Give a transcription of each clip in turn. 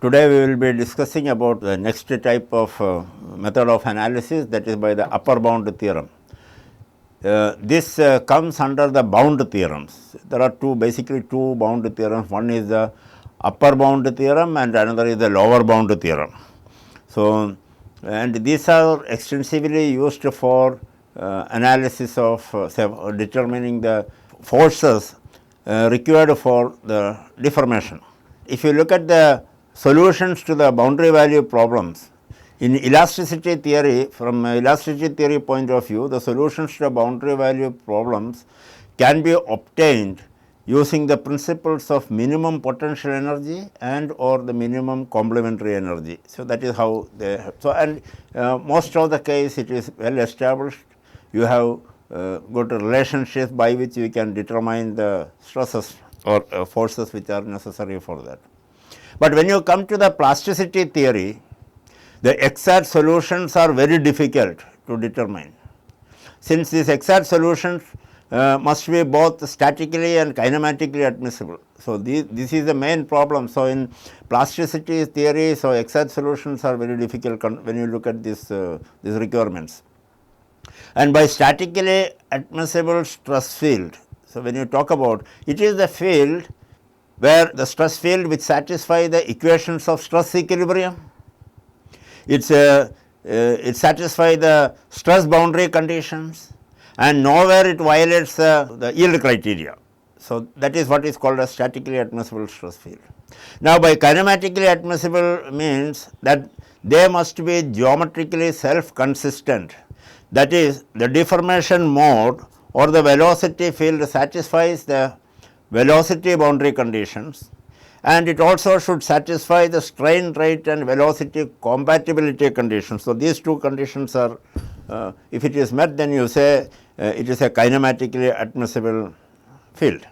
Today we will be discussing about the next type of method of analysis, that is by the upper bound theorem. This comes under the bound theorems. There are basically two bound theorems. One is the upper bound theorem and another is the lower bound theorem. So, and these are extensively used for analysis of determining the forces required for the deformation. If you look at the solutions to the boundary value problems, in elasticity theory, from elasticity theory point of view, the solutions to the boundary value problems can be obtained using the principles of minimum potential energy and or the minimum complementary energy. So, that is how they have. So, and most of the case it is well established. You have good relationships by which you can determine the stresses or forces which are necessary for that. But when you come to the plasticity theory, the exact solutions are very difficult to determine. Since these exact solutions must be both statically and kinematically admissible. So, this is the main problem. So, in plasticity theory, so exact solutions are very difficult when you look at these requirements. And by statically admissible stress field, so when you talk about, it is the field where the stress field which satisfy the equations of stress equilibrium, it satisfies the stress boundary conditions and nowhere it violates the yield criteria. So, that is what is called a statically admissible stress field. Now, by kinematically admissible means that they must be geometrically self consistent, that is, the deformation mode or the velocity field satisfies the velocity boundary conditions, and it also should satisfy the strain rate and velocity compatibility conditions. So, these two conditions are, if it is met, then you say it is a kinematically admissible field.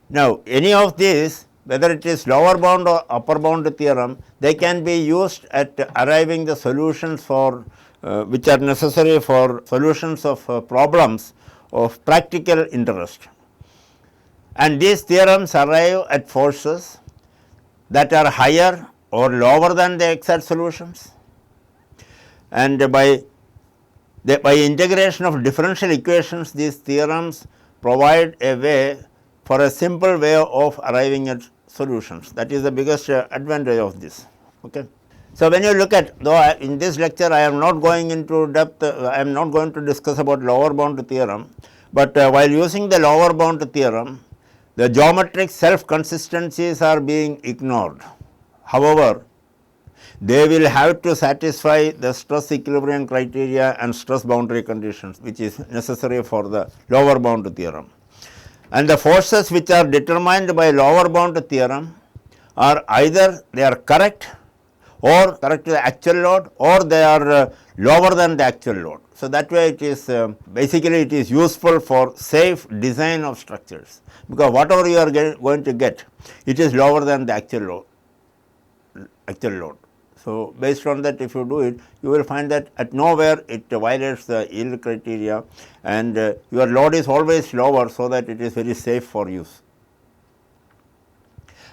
Now, any of these, whether it is lower bound or upper bound theorem, they can be used at arriving the solutions for which are necessary for solutions of problems of practical interest. And these theorems arrive at forces that are higher or lower than the exact solutions, and by integration of differential equations, these theorems provide a way for a simple way of arriving at solutions. That is the biggest advantage of this. Okay. So, when you look at, though in this lecture I am not going into depth, I am not going to discuss about lower bound theorem, but while using the lower bound theorem, the geometric self consistencies are being ignored. However, they will have to satisfy the stress equilibrium criteria and stress boundary conditions, which is necessary for the lower bound theorem. And the forces which are determined by lower bound theorem are either they are correct or correct to the actual load, or they are lower than the actual load. So, that way it is basically it is useful for safe design of structures, because whatever you are going to get, it is lower than the actual load. So, based on that, if you do it, you will find that at nowhere it violates the yield criteria, and your load is always lower, so that it is very safe for use.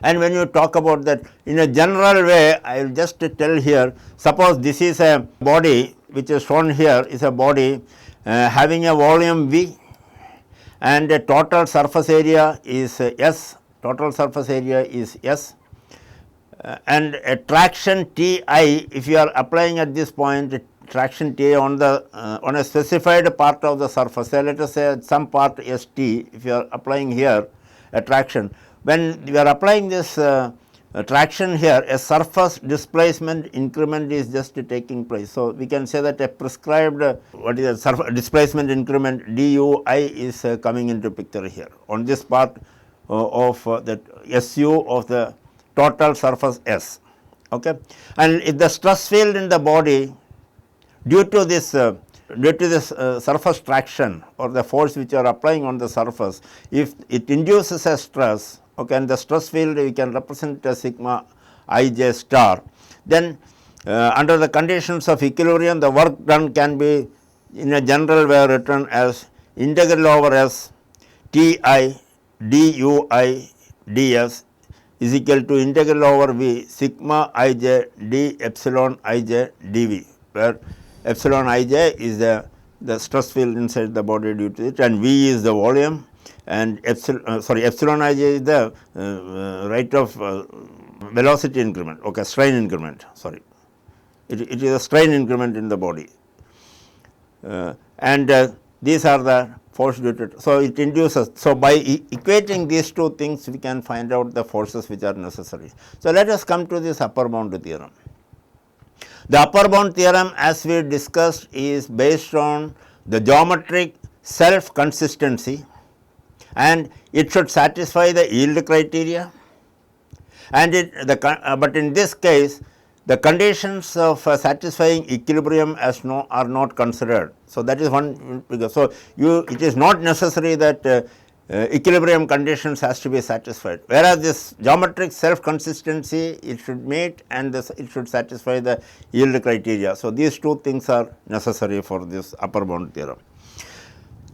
And when you talk about that in a general way, I will just tell here, suppose this is a body which is shown here is a body having a volume V and a total surface area is S, total surface area is S, and a traction Ti, if you are applying at this point traction Ti on the on a specified part of the surface, say let us say some part St, if you are applying here a traction, when you are applying this traction here, a surface displacement increment is just taking place. So, we can say that a prescribed what is a surface displacement increment dui is coming into picture here on this part of that SU of the total surface S. Okay. And if the stress field in the body due to this surface traction or the force which you are applying on the surface, if it induces a stress, okay, and the stress field we can represent as sigma ij star, then under the conditions of equilibrium the work done can be in a general way written as integral over S Ti dui ds is equal to integral over V sigma ij d epsilon ij dV, where epsilon ij is the stress field inside the body due to it, and V is the volume, and epsilon ij is the rate of velocity increment, okay, strain increment, sorry. It is a strain increment in the body, and these are the force due to it. So, it induces. So, by equating these two things, we can find out the forces which are necessary. So, let us come to this upper bound theorem. The upper bound theorem, as we discussed, is based on the geometric self consistency, and it should satisfy the yield criteria, and but in this case the conditions of satisfying equilibrium are not considered. So, that is one figure. So, it is not necessary that equilibrium conditions has to be satisfied, whereas this geometric self consistency it should meet, and it should satisfy the yield criteria. So, these two things are necessary for this upper bound theorem.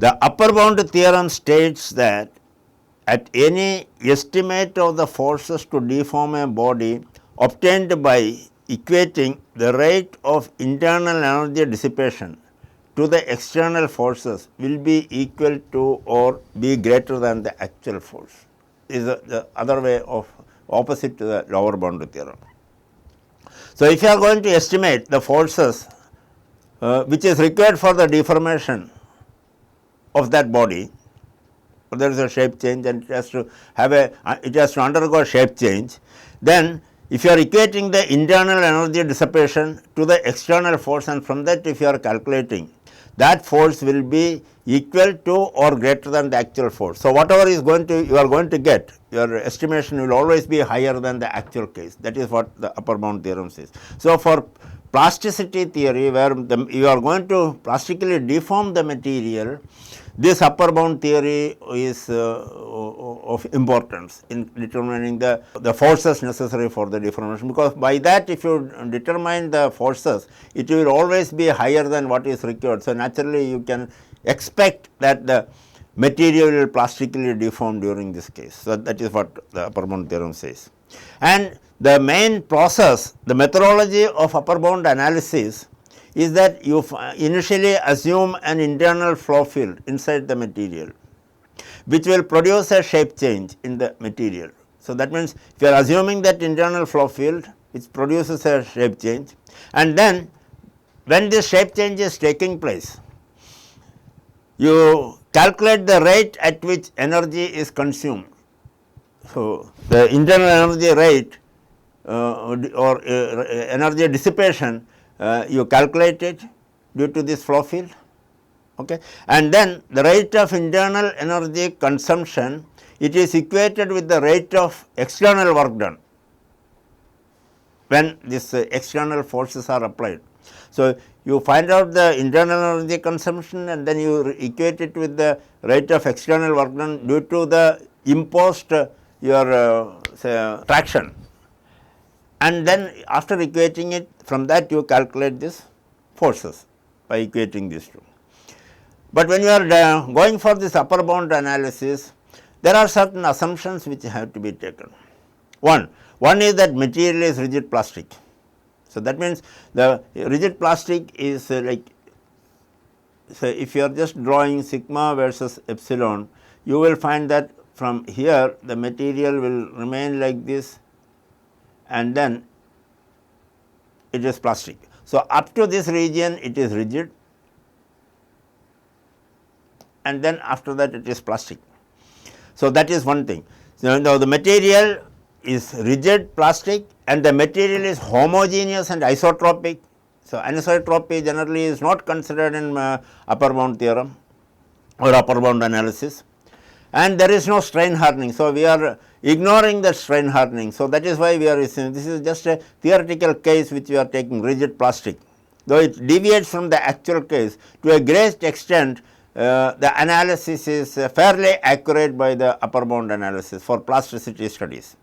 The upper bound theorem states that at any estimate of the forces to deform a body obtained by equating the rate of internal energy dissipation to the external forces will be equal to or be greater than the actual force, is the other way of opposite to the lower bound theorem. So, if you are going to estimate the forces which is required for the deformation of that body, there is a shape change and it has to undergo a shape change, then if you are equating the internal energy dissipation to the external force, and from that if you are calculating, that force will be equal to or greater than the actual force. So, whatever is you are going to get, your estimation will always be higher than the actual case. That is what the upper bound theorem says. So, for plasticity theory, where you are going to plastically deform the material, this upper bound theory is of importance in determining the forces necessary for the deformation, because by that if you determine the forces, it will always be higher than what is required. So, naturally you can expect that the material will plastically deform during this case. So, that is what the upper bound theorem says. And the main process, the methodology of upper bound analysis is that you initially assume an internal flow field inside the material, which will produce a shape change in the material. So, that means, if you are assuming that internal flow field which produces a shape change, and then when this shape change is taking place, you calculate the rate at which energy is consumed. So, the internal energy rate or energy dissipation, you calculate it due to this flow field, okay. And then the rate of internal energy consumption, it is equated with the rate of external work done when these external forces are applied. So, you find out the internal energy consumption and then you equate it with the rate of external work done due to the imposed your traction, and then after equating it, from that you calculate these forces by equating these two. But when you are going for this upper bound analysis, there are certain assumptions which have to be taken. One is that material is rigid plastic. So, that means the rigid plastic is like, so if you are just drawing sigma versus epsilon, you will find that from here the material will remain like this, and then it is plastic. So, up to this region it is rigid, and then after that it is plastic. So, that is one thing. So, now the material is rigid plastic and the material is homogeneous and isotropic. So, anisotropy generally is not considered in upper bound theorem or upper bound analysis, and there is no strain hardening. So, we are ignoring the strain hardening. So, that is why we are saying this is just a theoretical case which we are taking, rigid plastic, though it deviates from the actual case to a great extent. The analysis is fairly accurate by the upper bound analysis for plasticity studies.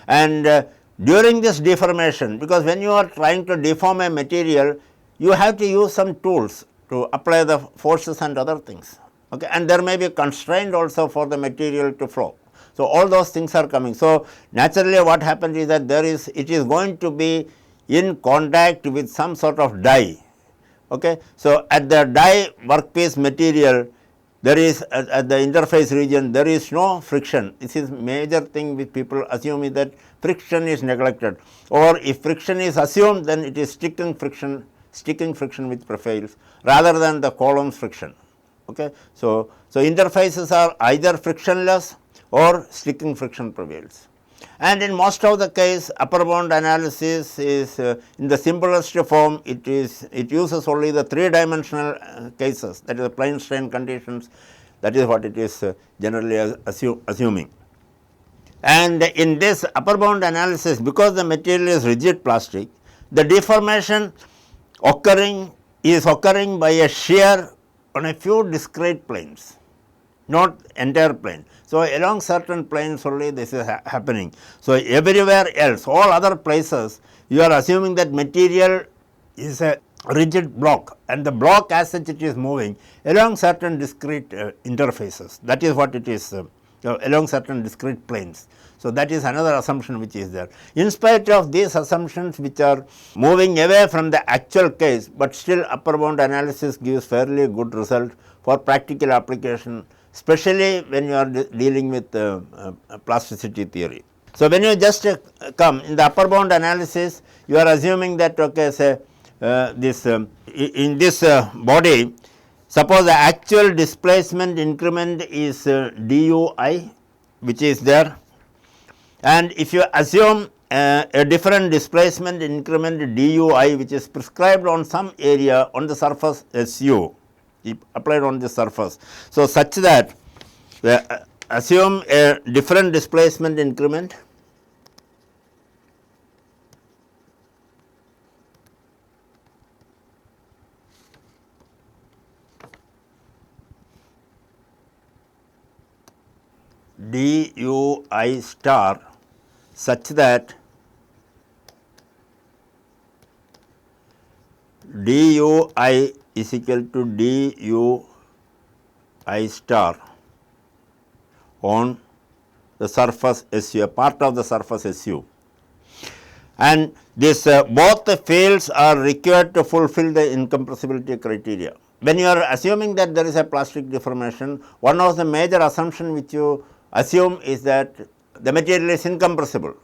And during this deformation, because when you are trying to deform a material, you have to use some tools to apply the forces and other things, okay. And there may be constraint also for the material to flow. So, all those things are coming. So, naturally what happens is that it is going to be in contact with some sort of die. Okay. So, at the die workpiece material, there is at the interface region there is no friction. This is major thing which people assume is that friction is neglected, or if friction is assumed, then it is sticking friction with profiles rather than the columns friction. Okay. So, interfaces are either frictionless or sticking friction prevails. And in most of the case, upper bound analysis is in the simplest form, it uses only the 3-dimensional cases, that is the plane strain conditions, that is what it is generally assuming. And in this upper bound analysis, because the material is rigid plastic, the deformation is occurring by a shear on a few discrete planes, not entire plane. So, along certain planes only this is happening. So, everywhere else, all other places, you are assuming that material is a rigid block, and the block as such it is moving along certain discrete interfaces. That is what it is along certain discrete planes. So, that is another assumption which is there. In spite of these assumptions which are moving away from the actual case, but still upper bound analysis gives fairly good result for practical application, especially when you are dealing with plasticity theory. So, when you just come in the upper bound analysis, you are assuming that okay, say in this body, suppose the actual displacement increment is dui, which is there, and if you assume a different displacement increment dui, which is prescribed on some area on the surface SU, applied on the surface. So, such that assume a different displacement increment dui star such that dui is equal to dui star on the surface SU, a part of the surface SU. And this both the fields are required to fulfill the incompressibility criteria. When you are assuming that there is a plastic deformation, one of the major assumption which you assume is that the material is incompressible.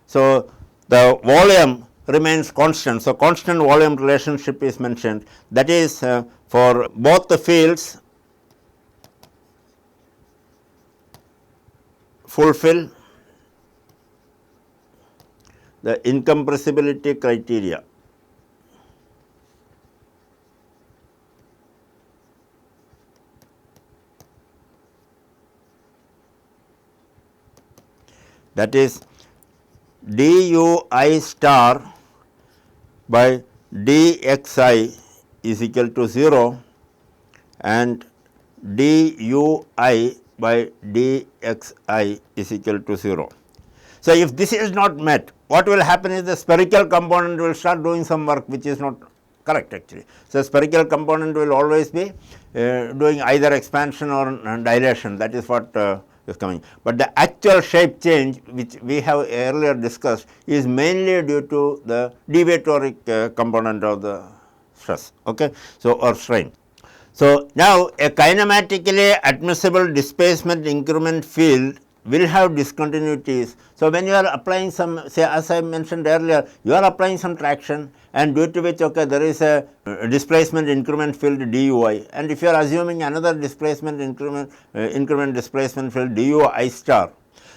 So, the volume remains constant. So, constant volume relationship is mentioned, that is for both the fields fulfill the incompressibility criteria. That is dui star by dxi is equal to 0 and dui by dxi is equal to 0. So, if this is not met, what will happen is the spherical component will start doing some work which is not correct actually. So, spherical component will always be doing either expansion or dilation, that is what is coming. But the actual shape change which we have earlier discussed is mainly due to the deviatoric component of the stress, okay, so or strain. So, now a kinematically admissible displacement increment field will have discontinuities. So, when you are applying some, say as I mentioned earlier, you are applying some traction and due to which okay, there is a displacement increment field dui, and if you are assuming another displacement increment displacement field dui star.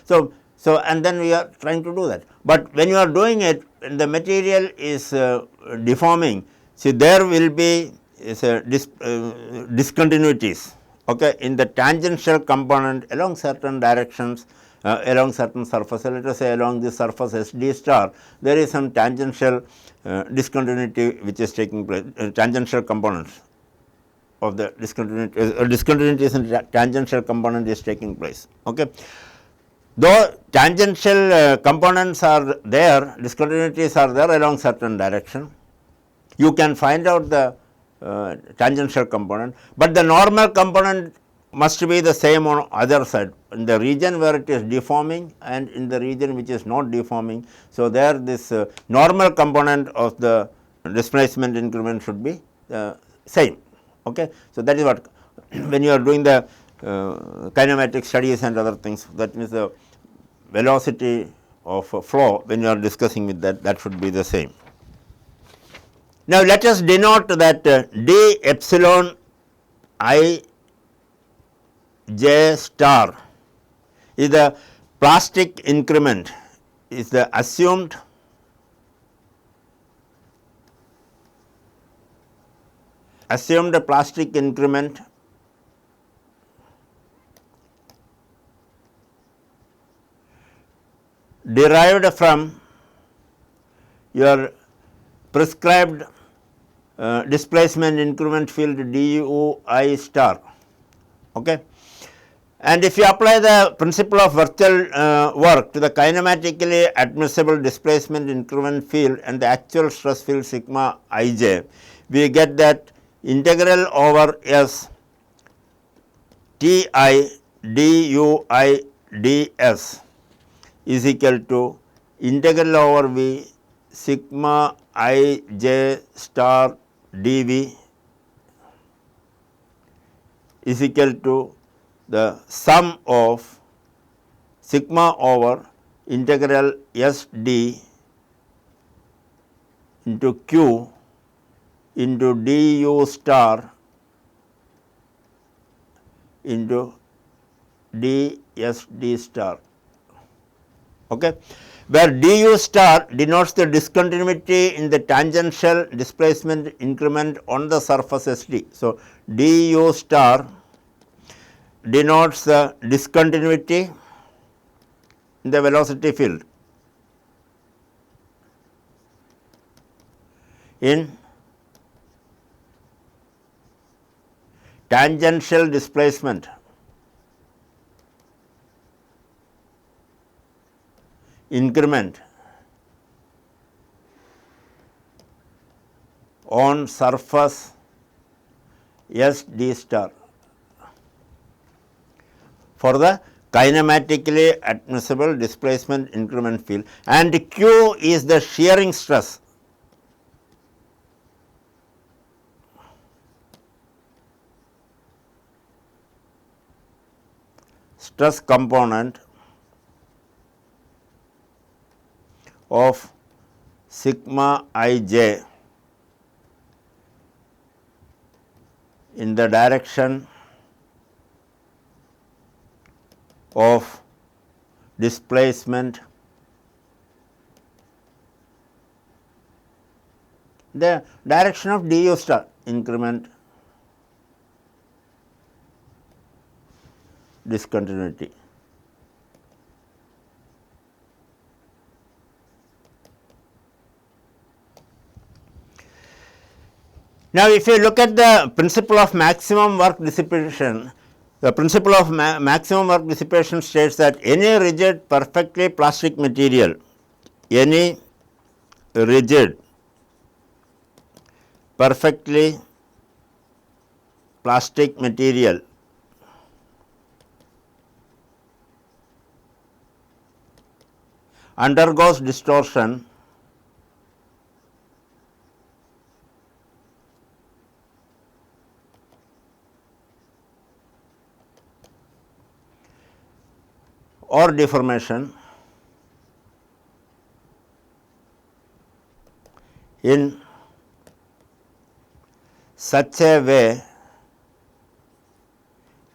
So, and then we are trying to do that, but when you are doing it, when the material is deforming, see there will be discontinuities, okay, in the tangential component along certain directions, along certain surfaces. Let us say along the surface SD star, there is some tangential discontinuity which is taking place, tangential components of the discontinuities in tangential component is taking place. Okay. Though tangential components are there, discontinuities are there along certain direction, you can find out the tangential component, but the normal component must be the same on other side, in the region where it is deforming and in the region which is not deforming. So, there this normal component of the displacement increment should be same. Okay. So, that is what when you are doing the kinematic studies and other things, that means the velocity of flow when you are discussing with that should be the same. Now, let us denote that d epsilon I j star is the plastic increment, is the assumed plastic increment derived from your prescribed displacement increment field du I star. Okay. And if you apply the principle of virtual work to the kinematically admissible displacement increment field and the actual stress field sigma ij, we get that integral over S T I du I ds is equal to integral over V sigma I j star dV is equal to the sum of sigma over integral S d into q into du star into ds d star. Okay. Where du star denotes the discontinuity in the tangential displacement increment on the surface S d. So, du star denotes the discontinuity in the velocity field in tangential displacement increment on surface S d star for the kinematically admissible displacement increment field, and Q is the shearing stress component of sigma I j in the direction of displacement, the direction of du star increment discontinuity. Now, if you look at the principle of maximum work dissipation, the principle of maximum work dissipation states that any rigid perfectly plastic material, any rigid perfectly plastic material undergoes distortion or deformation in such a way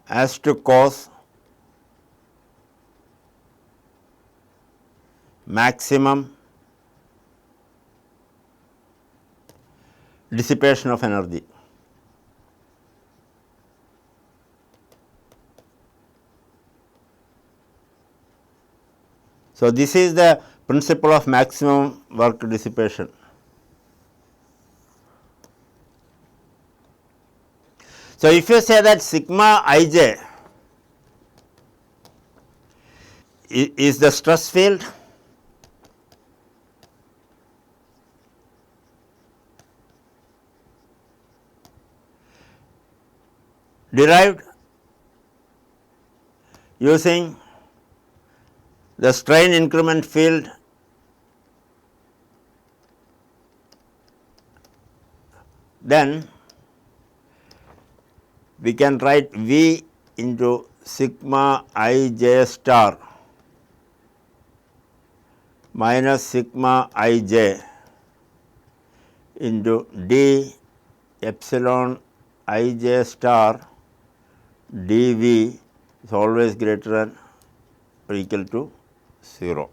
as to cause maximum dissipation of energy. So, this is the principle of maximum work dissipation. So, if you say that sigma I j is the stress field, derived using the strain increment field then we can write V into sigma I j star minus sigma I j into d epsilon I j star dV is always greater than or equal to 0,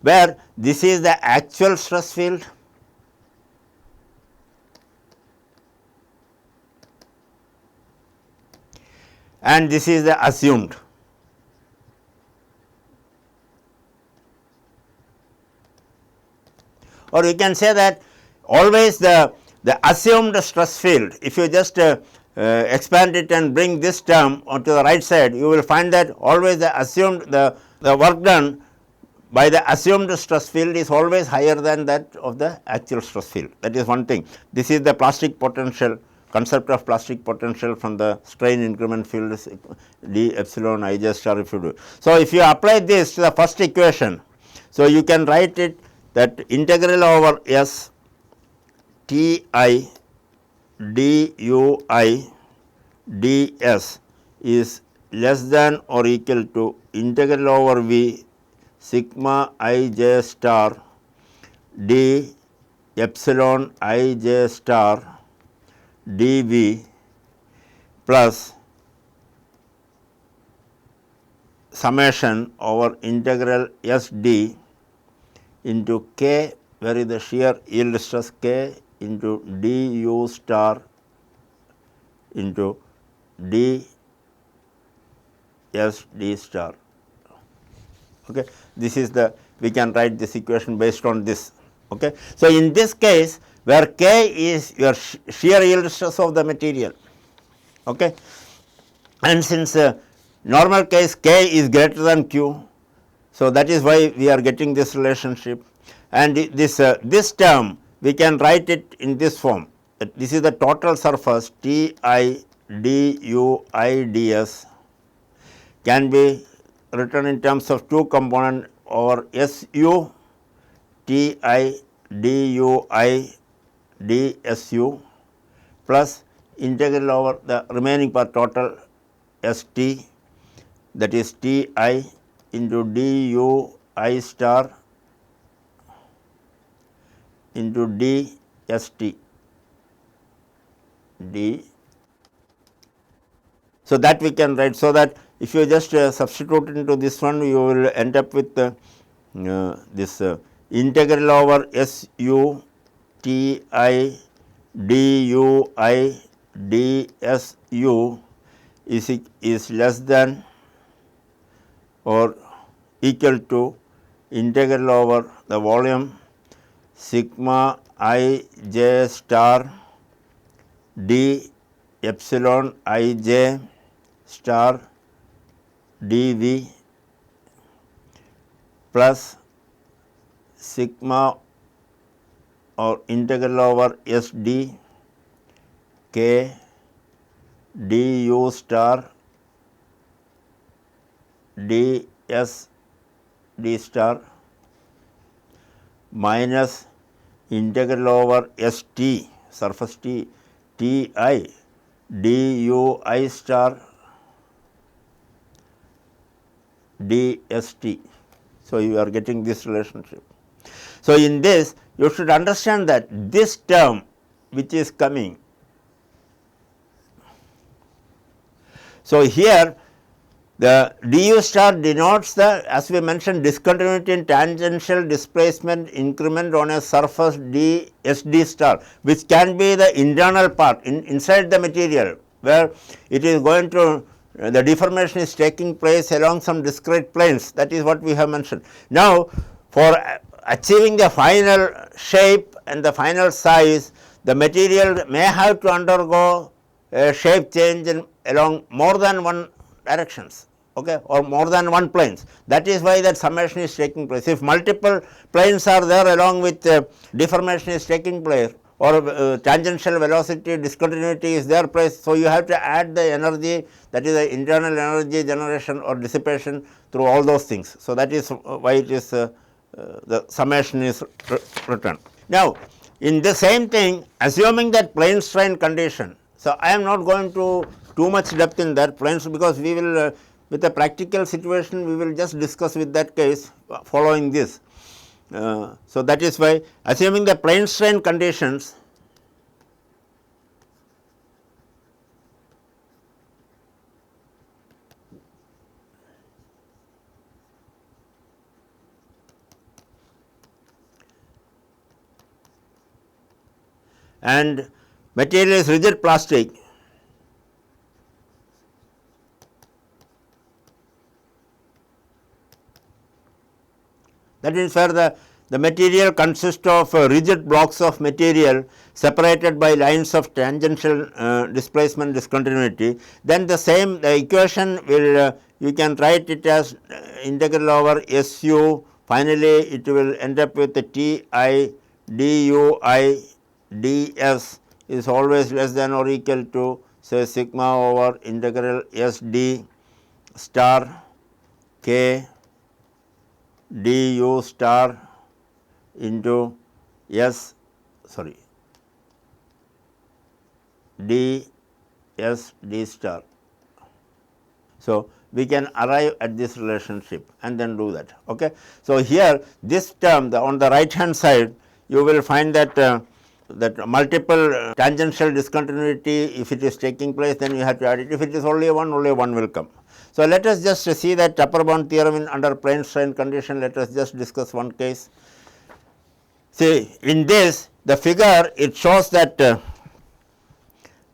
where this is the actual stress field and this is the assumed. Or you can say that always the assumed stress field, if you just expand it and bring this term onto the right side, you will find that always the assumed the work done by the assumed stress field is always higher than that of the actual stress field. That is one thing. This is the plastic potential, concept of plastic potential from the strain increment field is d epsilon I j star if you do. So, if you apply this to the first equation, so you can write it that integral over S T I d u I d s is less than or equal to integral over V sigma I j star d epsilon I j star dV plus summation over integral S d into K, where is the shear yield stress K into d u star into d S d star. Okay. This is the, we can write this equation based on this. Okay. So, in this case where K is your shear yield stress of the material, okay, and since normal case K is greater than Q, so that is why we are getting this relationship, and this term we can write it in this form, that this is the total surface T I d u I d s can be written in terms of two component over S u T I d u I d s u plus integral over the remaining part total S t, that is T I into d u I star into d s t d. So, that we can write. So, that if you just substitute into this one, you will end up with this integral over S u T I d u I d s u is less than or equal to integral over the volume sigma I j star d epsilon I j star dV plus sigma or integral over S d K d u star d s d star minus integral over S t surface T T I d u I star d s t. So, you are getting this relationship. So, in this you should understand that this term which is coming. So, here the du star denotes the, as we mentioned, discontinuity in tangential displacement increment on a surface d s d star, which can be the internal part inside the material, where it is going to the deformation is taking place along some discrete planes. That is what we have mentioned. Now, for achieving the final shape and the final size, the material may have to undergo a shape change along more than one directions, okay, or more than one planes. That is why that summation is taking place. If multiple planes are there along with deformation is taking place, or tangential velocity discontinuity is there place. So, you have to add the energy, that is the internal energy generation or dissipation through all those things. So, that is why it is the summation is written. Now, in the same thing, assuming that plane strain condition. So, I am not going to too much depth in that planes, because we will with a practical situation we will just discuss with that case following this. So, that is why assuming the plane strain conditions, and material is rigid plastic, that is where the material consists of rigid blocks of material separated by lines of tangential displacement discontinuity, then the same the equation will you can write it as integral over SU, finally it will end up with the Ti dui ds is always less than or equal to say sigma over integral SD star K du star into S d S d star. So, we can arrive at this relationship and then do that. Okay. So, here this term on the right hand side you will find that that multiple tangential discontinuity, if it is taking place, then you have to add it. If it is only one will come. So, let us just see that upper bound theorem in under plane strain condition. Let us just discuss one case. See, in this the figure it shows that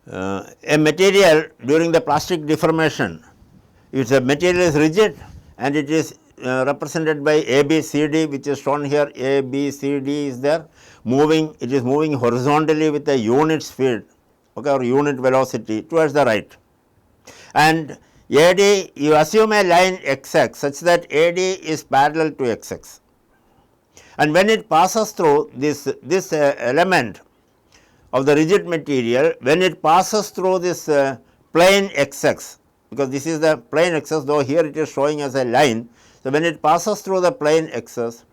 a material during the plastic deformation, if the material is rigid and it is represented by ABCD, which is shown here, ABCD is there moving, it is moving horizontally with a unit speed, okay, or unit velocity towards the right, and AD you assume a line XX such that AD is parallel to XX, and when it passes through this element of the rigid material, when it passes through this plane XX, because this is the plane XX, though here it is showing as a line. So, when it passes through the plane XX,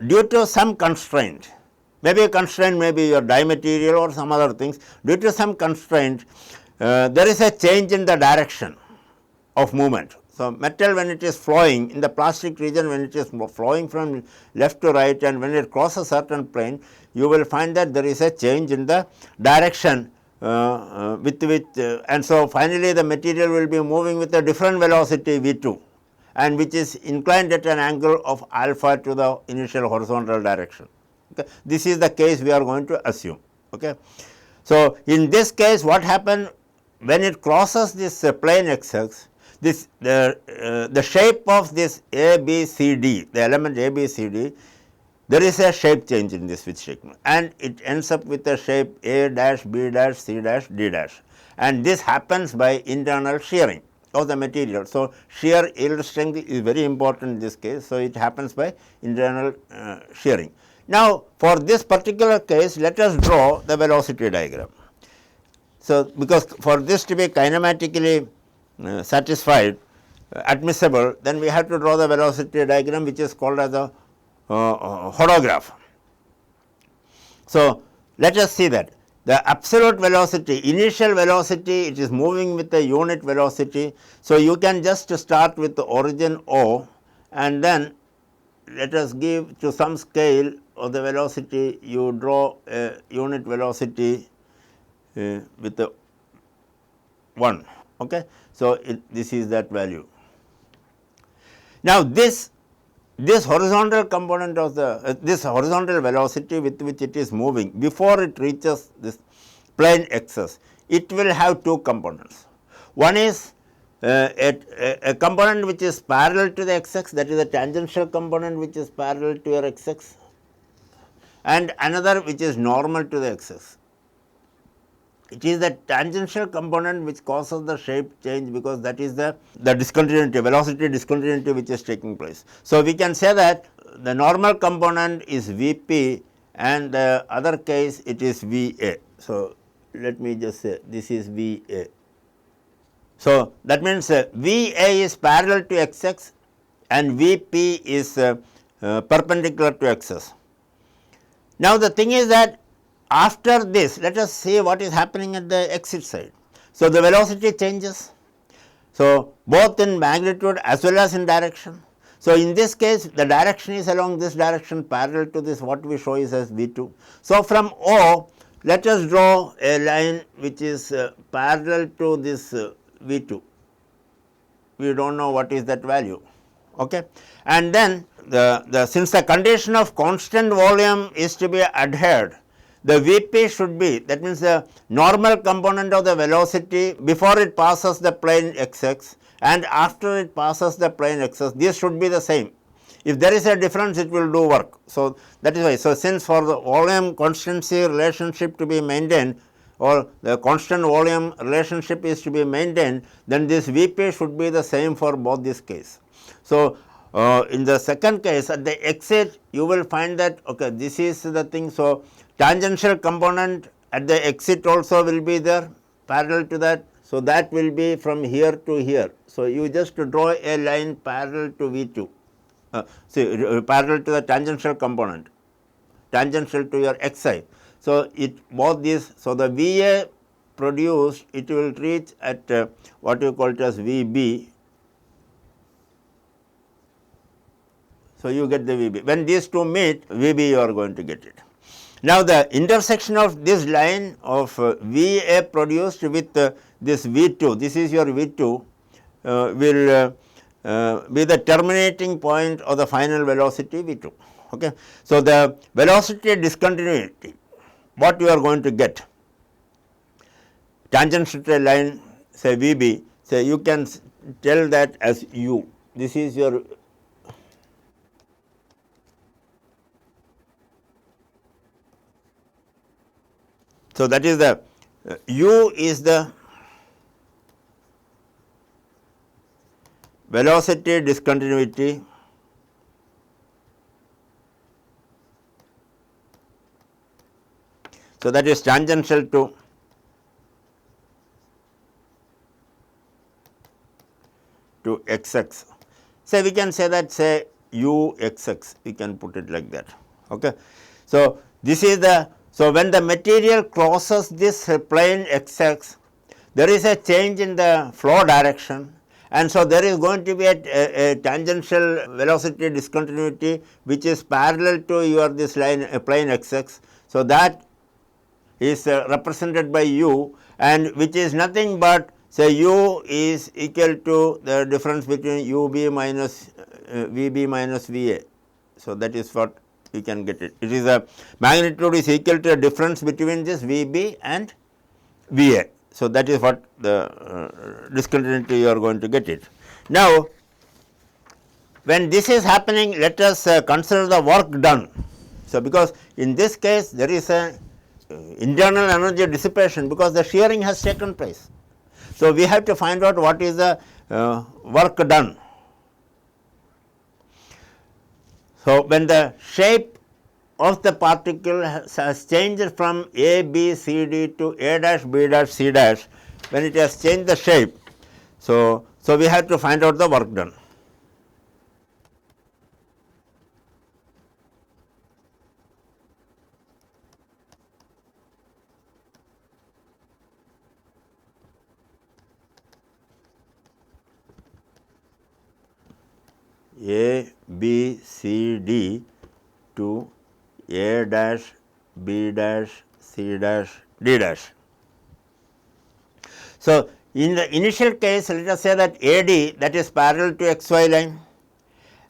due to some constraint, maybe a constraint may be your dye material or some other things, due to some constraint there is a change in the direction of movement. So, metal when it is flowing in the plastic region, when it is flowing from left to right and when it crosses a certain plane, you will find that there is a change in the direction with which and so finally, the material will be moving with a different velocity V2 and which is inclined at an angle of alpha to the initial horizontal direction. Okay. This is the case we are going to assume. Okay. So, in this case what happened when it crosses this plane XX, this the shape of this ABCD, the element ABCD, there is a shape change in this switch segment and it ends up with a shape A dash, B dash, C dash, D dash, and this happens by internal shearing of the material. So, shear yield strength is very important in this case. So, it happens by internal shearing. Now, for this particular case, let us draw the velocity diagram. So, because for this to be kinematically satisfied, admissible, then we have to draw the velocity diagram, which is called as a hodograph. So, let us see that the absolute velocity, initial velocity, it is moving with a unit velocity. So, you can just start with the origin O and then let us give to some scale of the velocity, you draw a unit velocity with the 1. Okay. So, this is that value. Now, this horizontal component of the this horizontal velocity with which it is moving before it reaches this plane XS, it will have two components. One is a component which is parallel to the XX, that is a tangential component which is parallel to your XX, and another which is normal to the XS. It is the tangential component which causes the shape change, because that is the discontinuity, velocity discontinuity which is taking place. So, we can say that the normal component is Vp and the other case it is V A. So, let me just say this is V A. So, that means V A is parallel to x x and V P is perpendicular to x s. Now, the thing is that after this, let us see what is happening at the exit side. So, the velocity changes. So, both in magnitude as well as in direction. So, in this case the direction is along this direction parallel to this, what we show is as V 2. So, from O let us draw a line which is parallel to this V 2. We do not know what is that value. Okay. And then since the condition of constant volume is to be adhered, the V P should be, that means the normal component of the velocity before it passes the plane x x and after it passes the plane x s, this should be the same. If there is a difference, it will do work. So, that is why. So, since for the volume constancy relationship to be maintained, or the constant volume relationship is to be maintained, then this V P should be the same for both this case. So, in the second case at the exit you will find that okay, this is the thing. So, tangential component at the exit also will be there parallel to that. So, that will be from here to here. So, you just draw a line parallel to V 2, parallel to the tangential component, tangential to your x I. So, it both these, so the V A produced, it will reach at what you call it as V B. So, you get the V B. When these two meet, V B you are going to get it. Now, the intersection of this line of V A produced with this V 2, this is your V 2, will be the terminating point of the final velocity V 2. Okay. So, the velocity discontinuity, what you are going to get, tangential to a line say V B, say you can tell that as U, this is your so that is the U is the velocity discontinuity so that is tangential to x x. Say we can say that say U x x, we can put it like that. Okay. So, this is the, so when the material crosses this plane x x, there is a change in the flow direction, and so there is going to be a tangential velocity discontinuity which is parallel to your this line plane x x. So, that is represented by U, and which is nothing but say U is equal to the difference between U B minus V B minus V A. So, that is what we can get it. It is a magnitude is equal to a difference between this V B and V A. So, that is what the discontinuity you are going to get it. Now, when this is happening, let us consider the work done. So, because in this case there is a internal energy dissipation because the shearing has taken place. So, we have to find out what is the work done. So, when the shape of the particle has changed from A, B, C, D to A dash, B dash, C dash, when it has changed the shape, so we have to find out the work done. A, B, C, D to A dash, B dash, C dash, D dash. So, in the initial case, let us say that AD, that is parallel to xy line,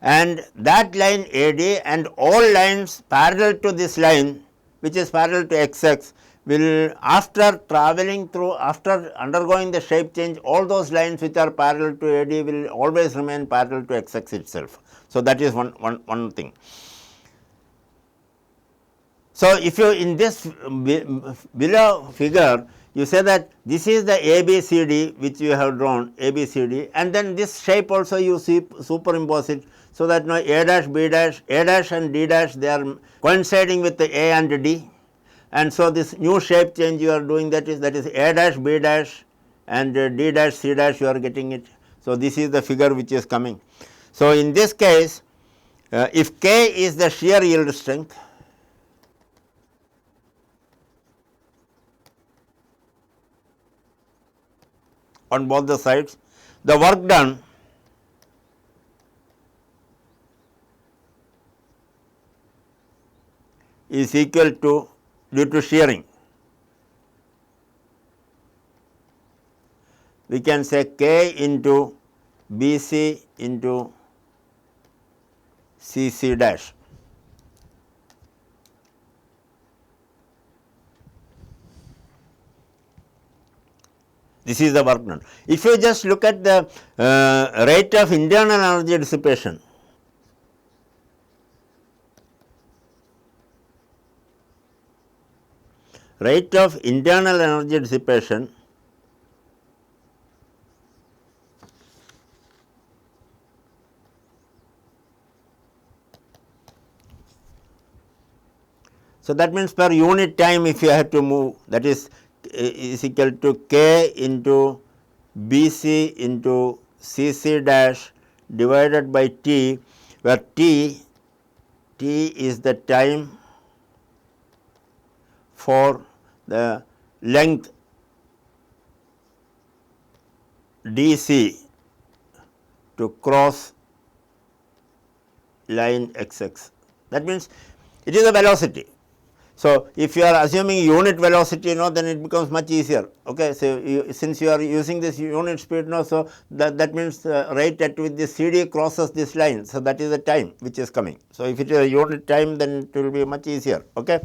and that line AD and all lines parallel to this line which is parallel to xx will, after travelling through, after undergoing the shape change, all those lines which are parallel to AD will always remain parallel to xx itself. So, that is one thing. So, if you in this below figure, you say that this is the ABCD which you have drawn ABCD, and then this shape also you superimpose it. So that now A dash, B dash, A dash and D dash, they are coinciding with the A and D, and so this new shape change you are doing, that is A dash, B dash and D dash, C dash, you are getting it. So, this is the figure which is coming. So, in this case, if K is the shear yield strength, on both the sides, the work done is equal to, due to shearing, we can say K into B C into C C dash. This is the work done. If you just look at the rate of internal energy dissipation, rate of internal energy dissipation so that means per unit time if you have to move, that is equal to K into B C into C C dash divided by T, where T is the time for the length D C to cross line x x. That means it is a velocity. So, if you are assuming unit velocity, then it becomes much easier. Okay. So, since you are using this unit speed now, so that means rate at which the CD crosses this line. So, that is the time which is coming. So, if it is a unit time, then it will be much easier. Okay.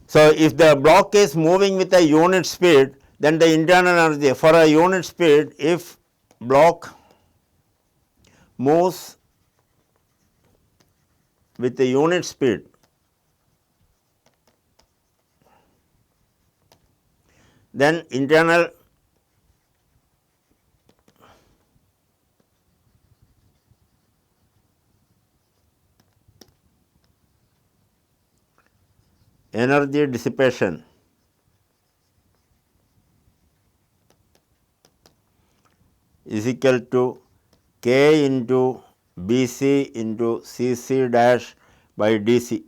So, if the block is moving with a unit speed, then the internal energy for a unit speed, if block moves with a unit speed, then internal energy dissipation is equal to K into B C into C C dash by D C.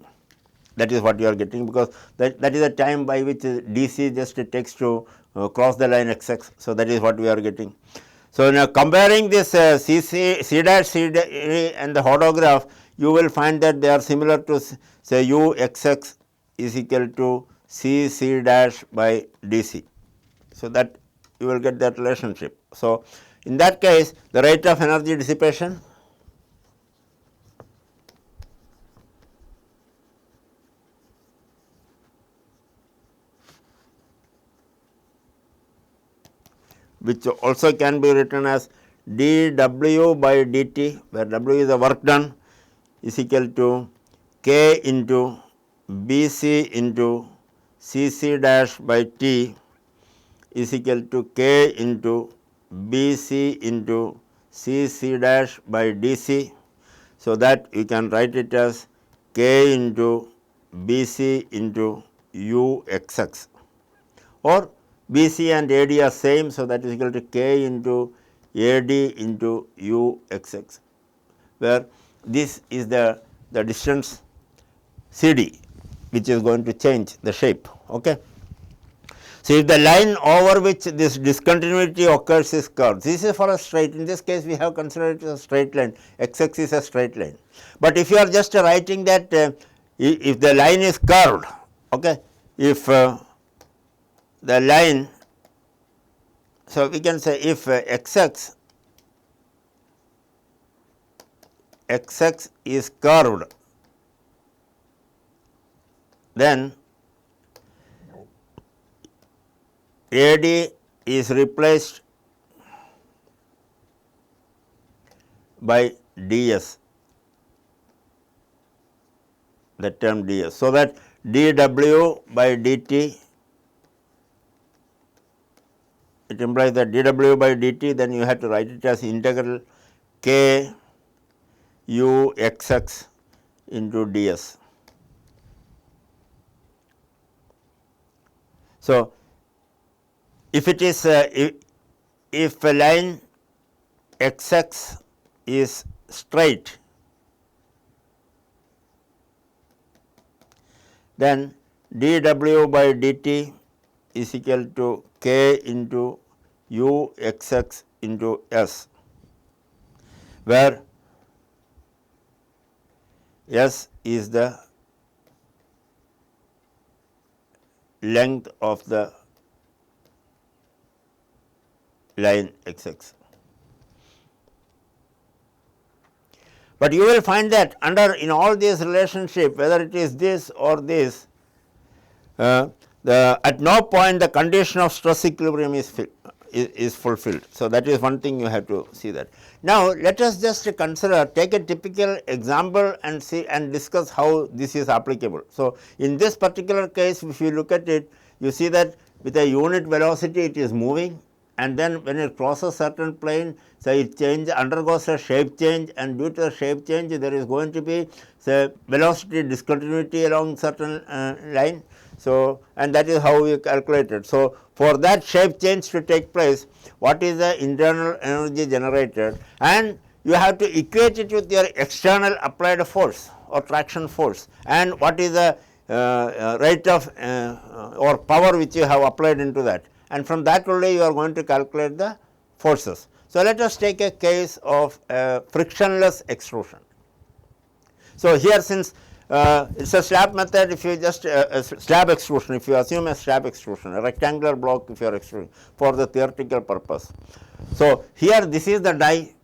That is what you are getting, because that is the time by which D C just takes to cross the line x x. So, that is what we are getting. So, now comparing this C dash and the hodograph, you will find that they are similar to say U x x is equal to C C dash by D C. So, that you will get that relationship. So, in that case, the rate of energy dissipation which also can be written as dW by dt, where W is the work done, is equal to K into BC into CC dash by T is equal to K into BC into CC dash by DC. So, that you can write it as K into BC into UXX, or BC and AD are same. So, that is equal to K into AD into UXX, where this is the distance CD which is going to change the shape. Okay. So, if the line over which this discontinuity occurs is curved, this is for a straight, in this case we have considered it as a straight line, x x is a straight line. But if you are just writing that if the line is curved, okay, if the line, so we can say if x x is curved, then AD is replaced by ds, the term ds. So, that dW by dt, it implies that dW by dt, then you have to write it as integral K u x x into d s. So, if it is if a line x x is straight, then d w by dt is equal to k into u x x into s, where s is the length of the line x x. But you will find that under in all these relationship, whether it is this or this, at no point the condition of stress equilibrium is fulfilled. So, that is one thing you have to see that. Now, let us just consider, take a typical example and see and discuss how this is applicable. So, in this particular case, if you look at it, you see that with a unit velocity it is moving, and then when it crosses certain plane, so it undergoes a shape change, and due to the shape change there is going to be say velocity discontinuity along certain line. So, and that is how we calculate it. So, for that shape change to take place, what is the internal energy generated, and you have to equate it with your external applied force or traction force, and what is the rate of or power which you have applied into that, and from that only you are going to calculate the forces. So, let us take a case of frictionless extrusion. So, here since it is a slab method, if you just slab extrusion, if you assume a slab extrusion, a rectangular block if you are extruding for the theoretical purpose. So, here this is the die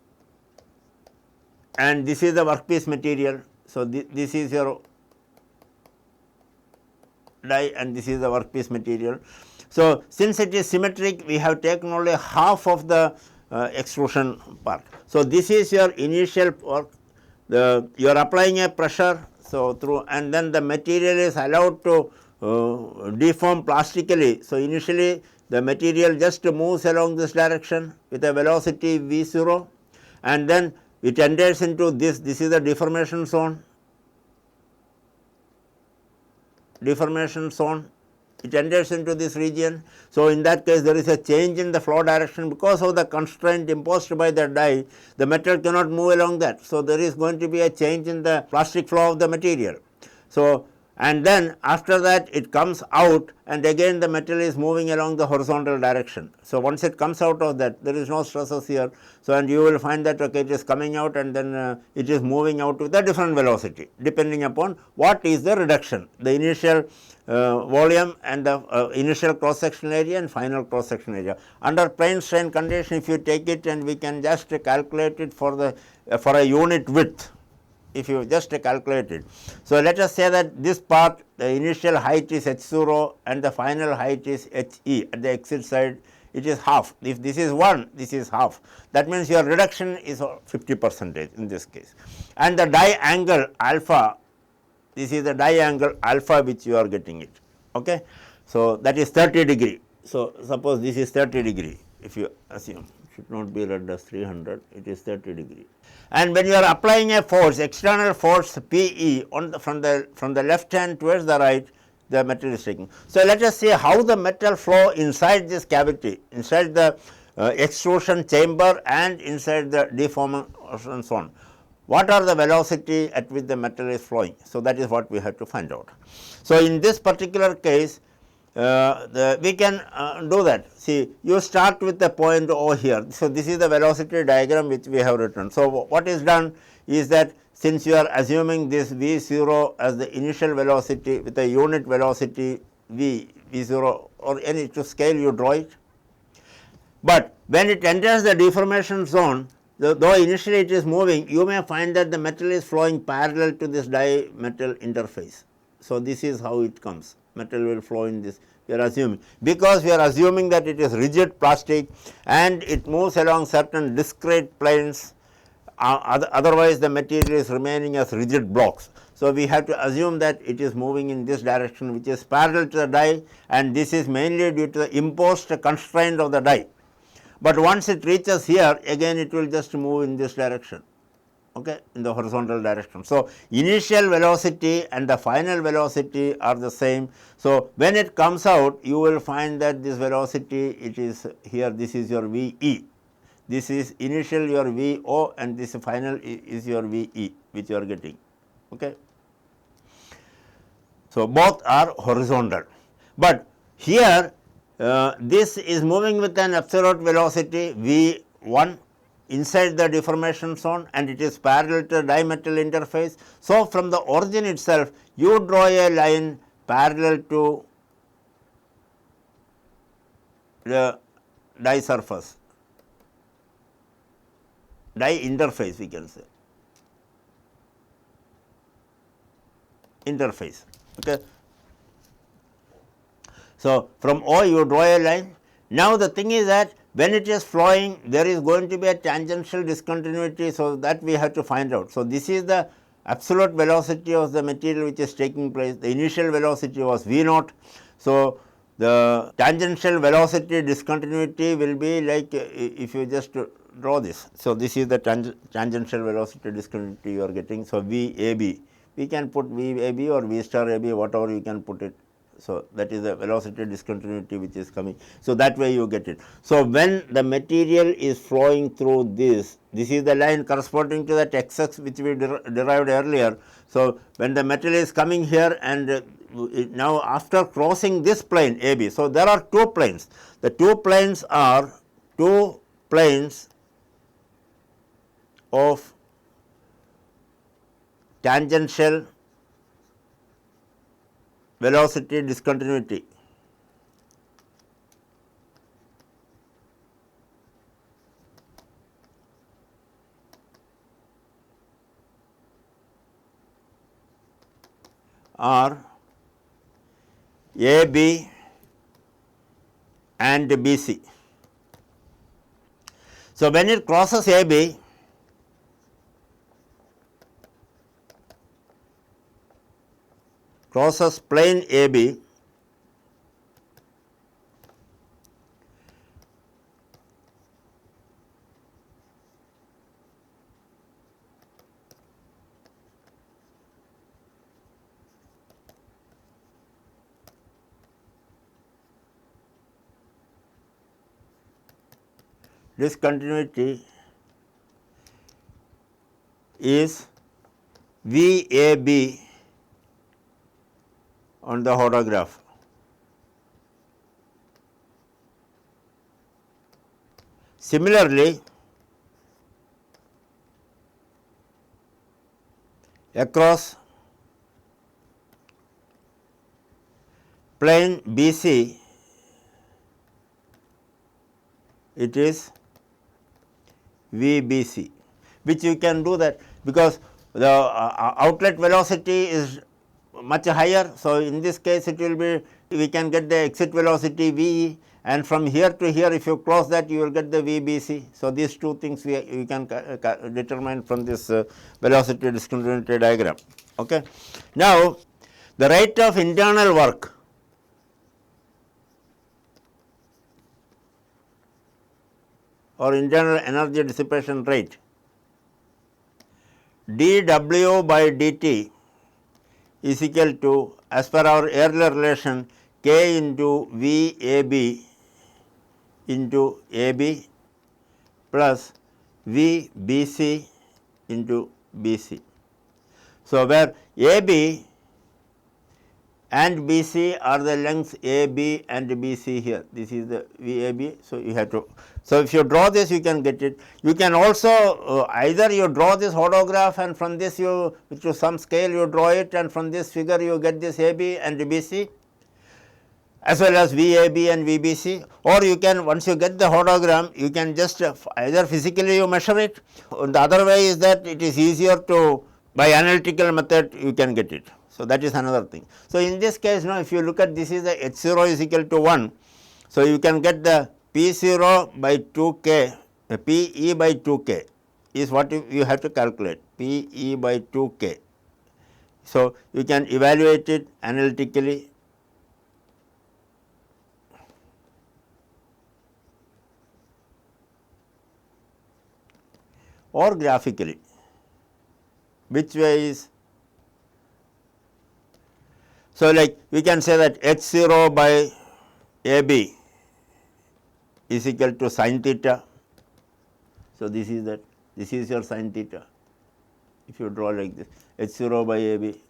and this is the workpiece material. So, this is your die and this is the workpiece material. So, since it is symmetric, we have taken only half of the extrusion part. So, this is your initial work, you are applying a pressure. So, through and then the material is allowed to deform plastically. So, initially the material just moves along this direction with a velocity v 0, and then it enters into this is the deformation zone, it enters into this region. So, in that case there is a change in the flow direction because of the constraint imposed by the die, the metal cannot move along that. So, there is going to be a change in the plastic flow of the material. So, and then after that it comes out, and again the metal is moving along the horizontal direction. So, once it comes out of that, there is no stresses here. So, and you will find that okay, it is coming out and then it is moving out with a different velocity depending upon what is the reduction, the initial volume and the initial cross sectional area and final cross sectional area. Under plane strain condition, if you take it and we can just calculate it for the for a unit width, if you just calculate it. So, let us say that this part, the initial height is h 0 and the final height is h e at the exit side, it is half. If this is 1, this is half. That means your reduction is 50% in this case. And the die angle alpha, this is the die angle alpha which you are getting it. Okay. So, that is 30 degree. So, suppose this is 30 degree, if you assume, it should not be read as 300, it is 30 degree. And when you are applying a force, external force P E on the, from the left hand towards the right, the metal is taking. So, let us see how the metal flow inside this cavity, inside the extrusion chamber and inside the deformation zone. What are the velocity at which the metal is flowing? So, that is what we have to find out. So, in this particular case, we can do that. See, you start with the point O here. So, this is the velocity diagram which we have written. So, what is done is that since you are assuming this v 0 as the initial velocity with a unit velocity v 0 or any to scale you draw it, but when it enters the deformation zone, though initially it is moving, you may find that the metal is flowing parallel to this die metal interface. So, this is how it comes, metal will flow in this, we are assuming, because we are assuming that it is rigid plastic and it moves along certain discrete planes, otherwise the material is remaining as rigid blocks. So, we have to assume that it is moving in this direction which is parallel to the die, and this is mainly due to the imposed constraint of the die. But once it reaches here, again it will just move in this direction. okay, in the horizontal direction. So, initial velocity and the final velocity are the same. So, when it comes out, you will find that this velocity, it is here, this is your V e, this is initial your V o, and this final is your V e, which you are getting. Okay. So, both are horizontal, but here this is moving with an absolute velocity V 1 inside the deformation zone, and it is parallel to dimetal interface. So, from the origin itself you draw a line parallel to the die surface, die interface we can say, interface. Okay. So, from O you draw a line. Now, the thing is that when it is flowing, there is going to be a tangential discontinuity. So, that we have to find out. So, this is the absolute velocity of the material which is taking place. The initial velocity was V naught. So, the tangential velocity discontinuity will be like if you just draw this. So, this is the tangential velocity discontinuity you are getting. So, V A B, we can put V A B or V star A B, whatever you can put it. So, that is the velocity discontinuity which is coming. So, that way you get it. So, when the material is flowing through this is the line corresponding to that x x which we derived earlier. So, when the metal is coming here and now after crossing this plane A B. So, there are two planes. The two planes are two planes of tangential velocity discontinuity. Are A B and B C. So, when it crosses A B, crosses plane A B, discontinuity is V A B on the hodograph. Similarly, across plane B C, it is V B C, which you can do that because the outlet velocity is much higher. So, in this case it will be, we can get the exit velocity V E, and from here to here if you cross that you will get the V B C. So, these two things we can determine from this velocity discontinuity diagram. Okay. Now, the rate of internal work or internal energy dissipation rate dW by dt is equal to, as per our earlier relation, K into V A B into A B plus V B C into B C. So, where A B and B C are the lengths A B and B C here, this is the V A B. So, you have to, so if you draw this you can get it. You can also either you draw this hodograph and from this you to some scale you draw it, and from this figure you get this A B and B C as well as V A B and V B C, or you can, once you get the hodogram, you can just either physically you measure it, or the other way is that it is easier to, by analytical method you can get it. So, that is another thing. So, in this case now if you look at, this is the H 0 is equal to 1. So, you can get the P 0 by 2 K, P E by 2 K is what you have to calculate, P E by 2 K. So, you can evaluate it analytically or graphically. which way is, so like we can say that h 0 by a b is equal to sin theta. So, this is that, this is your sin theta if you draw like this, h 0 by a b.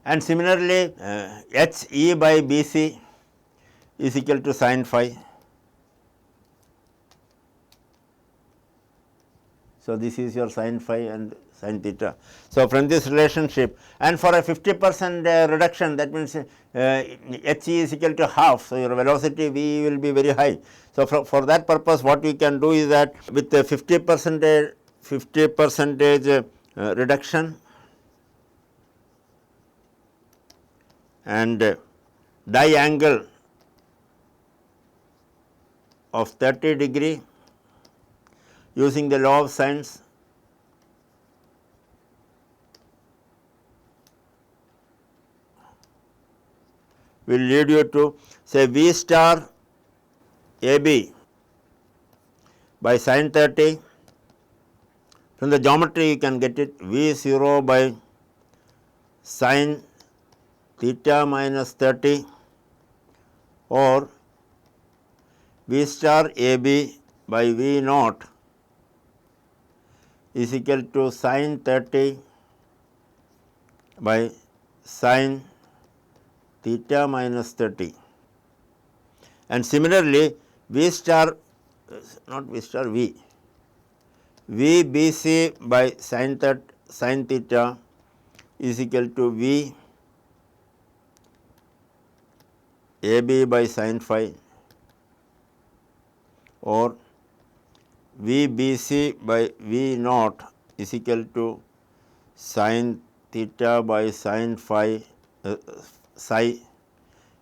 And similarly, h e by b c is equal to sin phi. So, this is your sin phi and sin theta. So, from this relationship, and for a 50% reduction, that means h e is equal to half. So, your velocity v will be very high. So, for that purpose, what you can do is that with the 50 percentage reduction and die angle of 30 degree using the law of sines, will lead you to say V star A B by sin 30. From the geometry you can get it V 0 by sin theta minus 30 or V star A B by V naught is equal to sin 30 by sin theta minus 30. And similarly, V star, not V star, V B C by sin theta is equal to V A B by sin phi or V B C by V naught is equal to sin theta by sin phi psi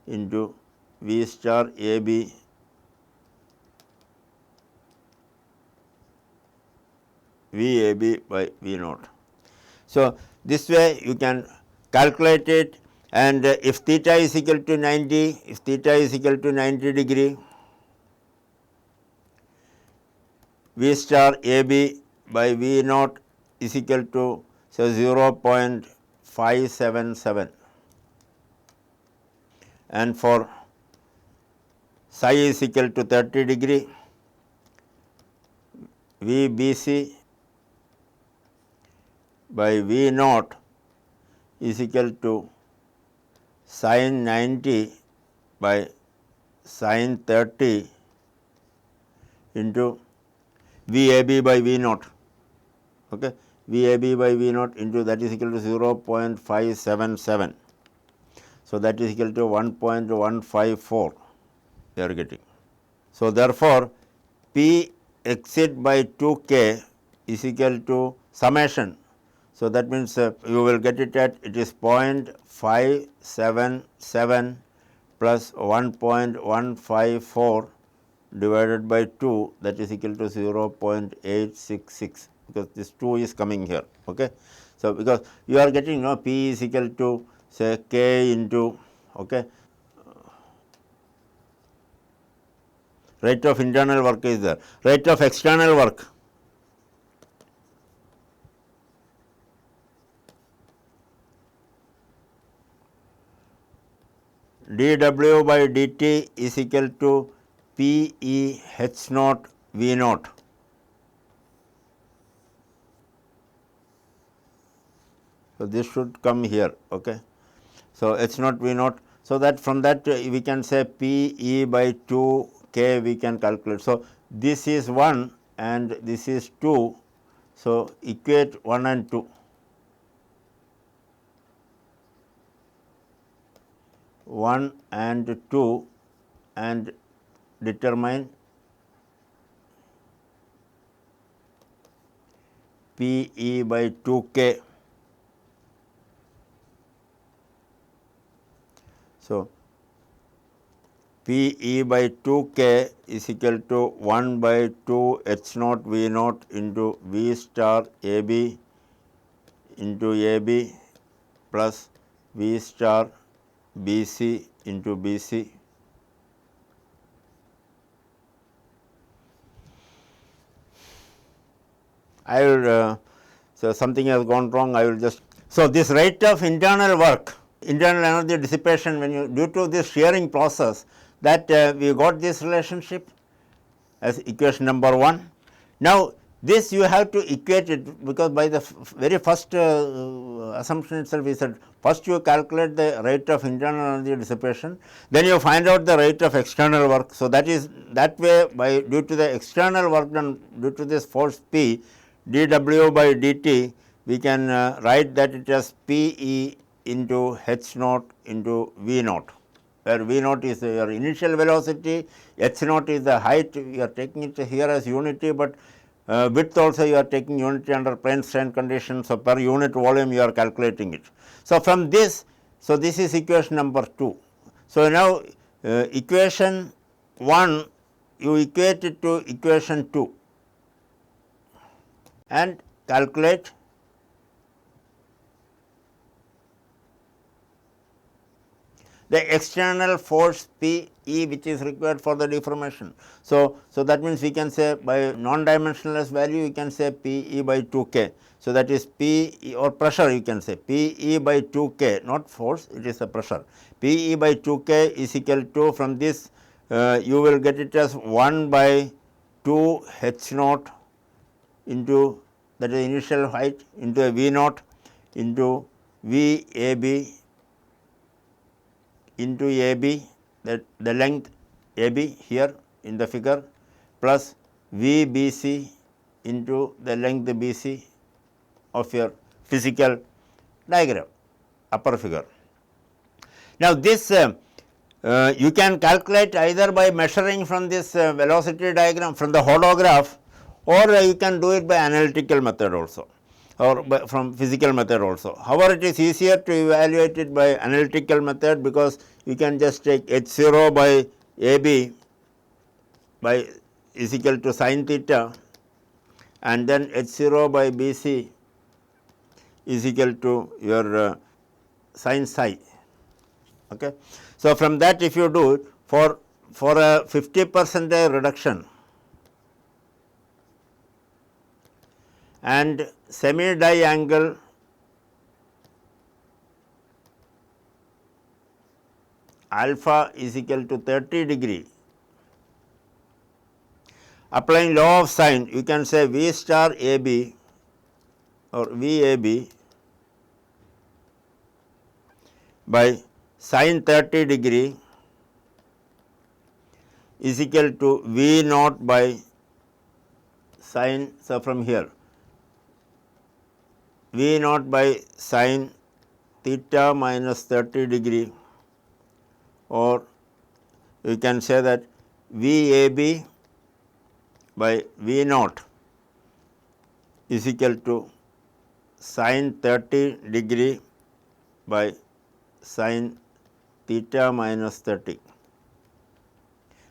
into V star A B V A B by V naught. So, this way you can calculate it, and if theta is equal to 90, if theta is equal to 90 degree, V star A B by V naught is equal to say 0.577, and for psi is equal to 30 degree, V B C by V naught is equal to sin 90 by sin 30 into V A B by V naught. Okay. V A B by V naught into that is equal to 0.577. So, that is equal to 1.154 you are getting. So, therefore, P exit by 2k is equal to summation. So, that means you will get it at it is 0.577 plus 1.154 divided by 2, that is equal to 0.866, because this 2 is coming here. Okay. So, because you are getting P is equal to say k into okay, rate of internal work is there, rate of external work dW by dt is equal to P E H naught V naught. So, this should come here. Okay. So, H naught V naught. So, that from that we can say P E by 2 k we can calculate. So, this is 1 and this is 2. So, equate 1 and 2. 1 and 2 and determine P E by 2 k. So, P E by 2 k is equal to 1 by 2 H naught V naught into V star A B into A B plus V star B C into B C I will so something has gone wrong, I will just. So, this rate of internal work, internal energy dissipation, when you due to this shearing process, that we got this relationship as equation number 1. Now, this you have to equate it, because by the very first assumption itself we said first you calculate the rate of internal energy dissipation, then you find out the rate of external work. So, that is that way, by due to the external work done due to this force P, dW by dt, we can write that it as P E into H naught into V naught, where V naught is your initial velocity, H naught is the height, you are taking it here as unity, but width also you are taking unity under plane strain conditions. So, per unit volume you are calculating it. So, from this, so this is equation number 2. So, now equation 1 you equate it to equation 2 and calculate the external force P E which is required for the deformation. So, that means we can say by non-dimensionless value you can say P E by 2 K. So, that is P E or pressure, you can say P E by 2 K, not force, it is a pressure. P E by 2 K is equal to, from this you will get it as 1 by 2 H naught into, that is initial height, into a V naught into V A B into A B, that the length A B here in the figure, plus V B C into the length B C of your physical diagram, upper figure. Now, this you can calculate either by measuring from this velocity diagram from the holograph, or you can do it by analytical method also, or from physical method also. However, it is easier to evaluate it by analytical method, because you can just take H 0 by A B by is equal to sin theta, and then H 0 by B C is equal to your sin psi. Okay. So, from that if you do it for a 50% reduction and semi die angle alpha is equal to 30 degree, applying law of sine, you can say V star A B or V A B by sin 30 degree is equal to V naught by sin. So, from here V naught by sin theta minus 30 degree, or you can say that V A B by V naught is equal to sin 30 degree by sin theta minus 30,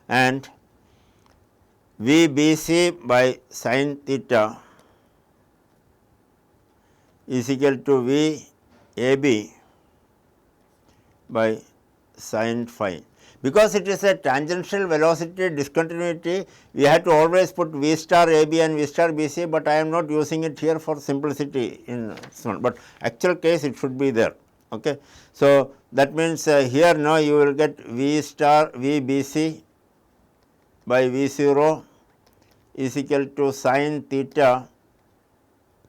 and V B C by sin theta is equal to V A B by sin phi. Because it is a tangential velocity discontinuity, we have to always put V star A B and V star B C, but I am not using it here for simplicity in this one, but actual case it should be there. Okay. So, that means here now you will get V star V B C by V 0 is equal to sin theta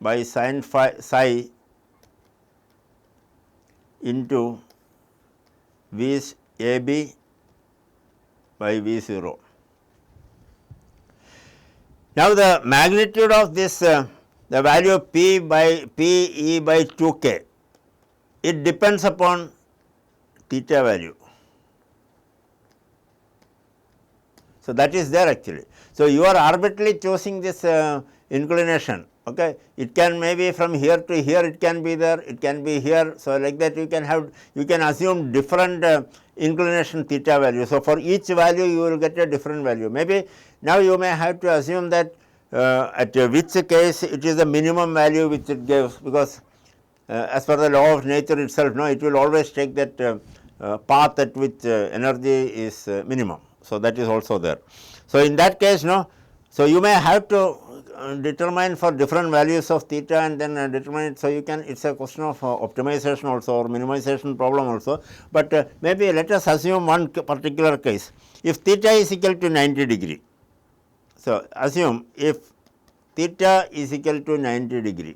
by sin psi into V A B by V 0. Now, the magnitude of this the value of P E by 2 K, it depends upon theta value. So, that is there actually. So, you are arbitrarily choosing this inclination. Okay. It can maybe from here to here, it can be there, it can be here. So, like that you can assume different inclination theta value. So, for each value you will get a different value. Maybe now you may have to assume that at which case it is the minimum value which it gives, because as per the law of nature itself, no, it will always take that path at which energy is minimum. So, that is also there. So, in that case, no, so you may have to determine for different values of theta and then determine it. So, you can, it is a question of optimization also or minimization problem also, but maybe let us assume one particular case. If theta is equal to 90 degree, so assume if theta is equal to 90 degree,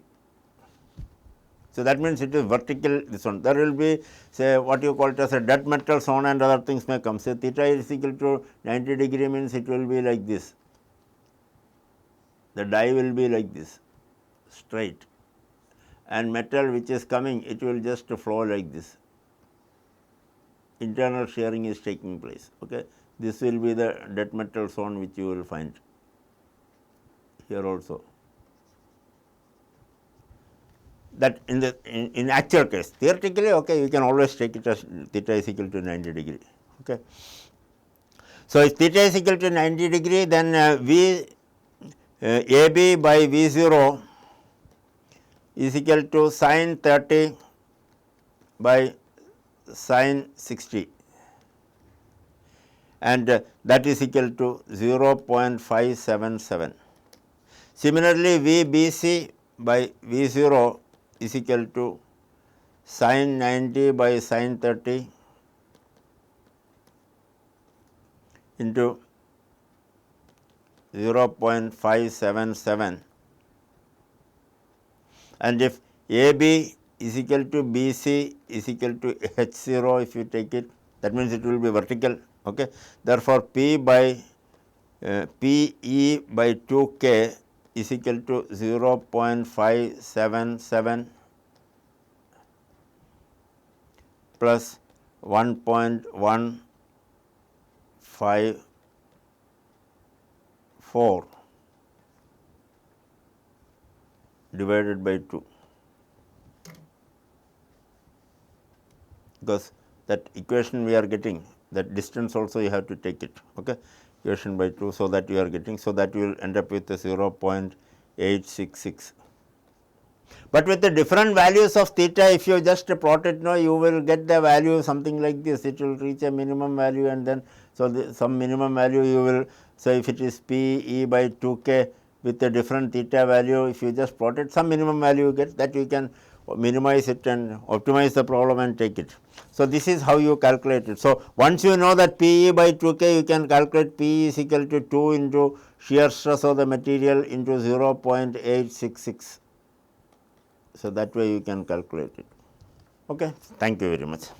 so that means it is vertical this one. There will be say what you call it as a dead metal zone and other things may come. Say theta is equal to 90 degree means it will be like this. The die will be like this, straight, and metal which is coming, it will just flow like this. Internal shearing is taking place. Okay. This will be the dead metal zone which you will find here also. That in the in actual case, theoretically, okay, you can always take it as theta is equal to 90 degree. Okay. So, if theta is equal to 90 degree, then AB by V 0 is equal to sin 30 by sin 60, and that is equal to 0.577. Similarly, VBC by V 0 is equal to sin 90 by sin 30 into 0.577, and if AB is equal to BC is equal to H 0, if you take it, that means it will be vertical. Okay. Therefore, P by PE by 2K is equal to 0.577 plus 1.154 divided by 2, because that equation we are getting, that distance also you have to take it. Okay. Equation by 2, so that you are getting, so that you will end up with a 0.866. But with the different values of theta, if you just plot it, no, you will get the value something like this. It will reach a minimum value, and then so some minimum value you will. So, if it is P E by 2K with a different theta value, if you just plot it, some minimum value you get, that you can minimize it and optimize the problem and take it. So, this is how you calculate it. So, once you know that P E by 2K, you can calculate P E is equal to 2 into shear stress of the material into 0.866. So, that way you can calculate it. Okay. Thank you very much.